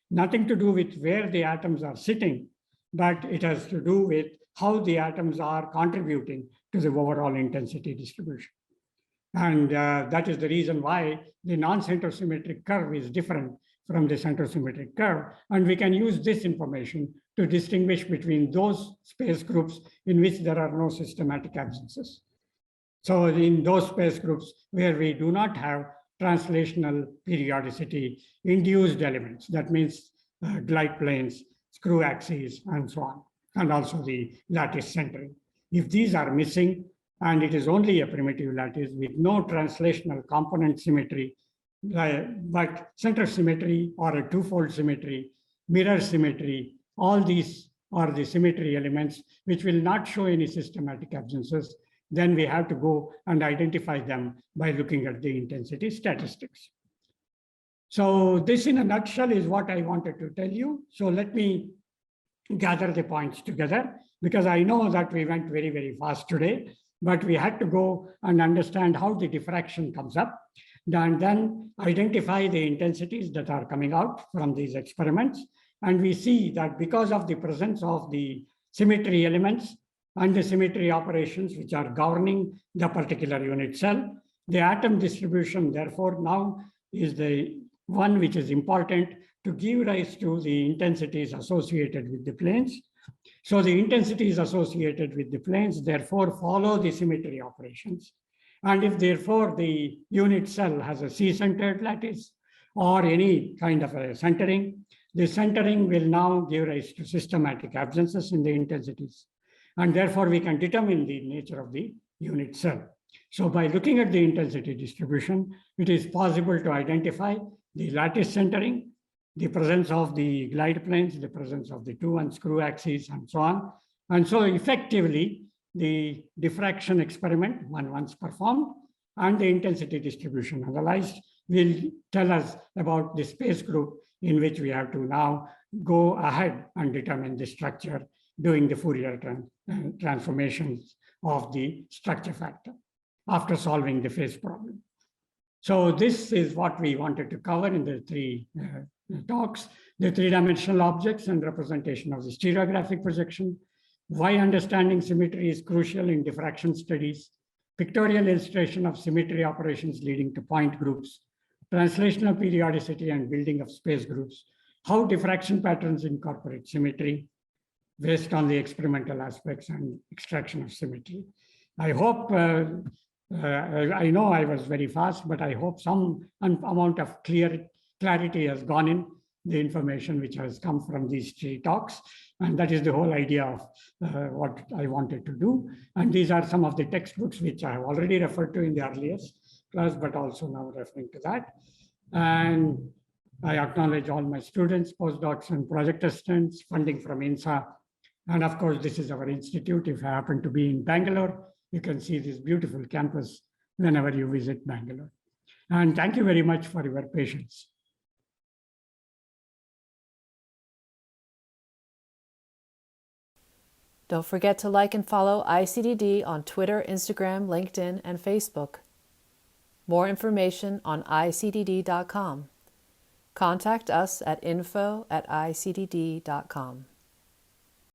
[SPEAKER 2] nothing to do with where the atoms are sitting, but it has to do with how the atoms are contributing to the overall intensity distribution. And that is the reason why the non-centrosymmetric curve is different from the centrosymmetric curve. And we can use this information to distinguish between those space groups in which there are no systematic absences. So in those space groups where we do not have translational periodicity induced elements, that means glide planes, screw axes, and so on, and also the lattice centering. If these are missing, and it is only a primitive lattice with no translational component symmetry, but center symmetry or a twofold symmetry, mirror symmetry, all these are the symmetry elements which will not show any systematic absences, then we have to go and identify them by looking at the intensity statistics. So this in a nutshell is what I wanted to tell you. So let me gather the points together, because I know that we went very, very fast today, but we had to go and understand how the diffraction comes up, and then identify the intensities that are coming out from these experiments. And we see that because of the presence of the symmetry elements and the symmetry operations which are governing the particular unit cell, the atom distribution, therefore, now is the one which is important to give rise to the intensities associated with the planes. So the intensities associated with the planes, therefore, follow the symmetry operations. And if, therefore, the unit cell has a C-centered lattice or any kind of a centering, the centering will now give rise to systematic absences in the intensities. And therefore, we can determine the nature of the unit cell. So by looking at the intensity distribution, it is possible to identify the lattice centering, the presence of the glide planes, the presence of the two and screw axes, and so on. And so effectively, the diffraction experiment, once performed, and the intensity distribution analyzed will tell us about the space group in which we have to now go ahead and determine the structure, doing the Fourier transformations of the structure factor after solving the phase problem. So this is what we wanted to cover in the three talks: the three-dimensional objects and representation of the stereographic projection, why understanding symmetry is crucial in diffraction studies, pictorial illustration of symmetry operations leading to point groups, translational periodicity and building of space groups, how diffraction patterns incorporate symmetry based on the experimental aspects and extraction of symmetry. I hope, I know I was very fast, but I hope some amount of clarity has gone in. the information which has come from these 3 talks. And that is the whole idea of what I wanted to do. And these are some of the textbooks which I have already referred to in the earliest class, but also now referring to that. And I acknowledge all my students, postdocs, and project assistants, funding from INSA. And of course, this is our institute. If you happen to be in Bangalore, you can see this beautiful campus whenever you visit Bangalore. And thank you very much for your patience.
[SPEAKER 1] Don't forget to like and follow ICDD on Twitter, Instagram, LinkedIn, and Facebook. More information on icdd.com. Contact us at info@icdd.com.